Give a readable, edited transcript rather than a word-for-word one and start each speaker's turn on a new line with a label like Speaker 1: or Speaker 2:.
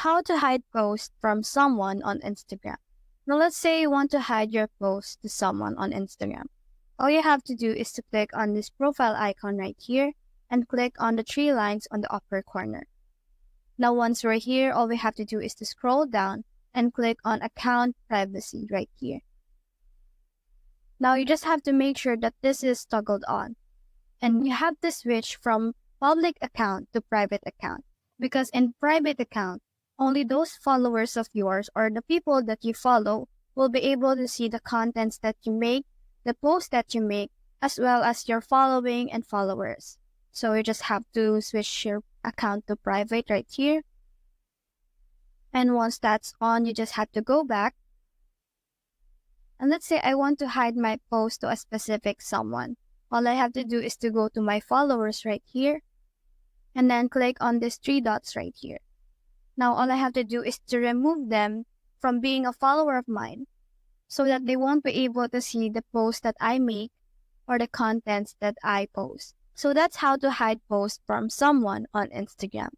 Speaker 1: How to hide posts from someone on Instagram. Now let's say you want to hide your post to someone on Instagram. All you have to do is to click on this profile icon right here and click on the three lines on the upper corner. Now once we're here, all we have to do is to scroll down and click on account privacy right here. Now you just have to make sure that this is toggled on. And you have to switch from public account to private account. Because in private account, only those followers of yours or the people that you follow will be able to see the contents that you make, the posts that you make, as well as your following and followers. So you just have to switch your account to private right here. And once that's on, you just have to go back. And let's say I want to hide my post to a specific someone. All I have to do is to go to my followers right here and then click on these three dots right here. Now all I have to do is to remove them from being a follower of mine so that they won't be able to see the posts that I make or the contents that I post. So that's how to hide posts from someone on Instagram.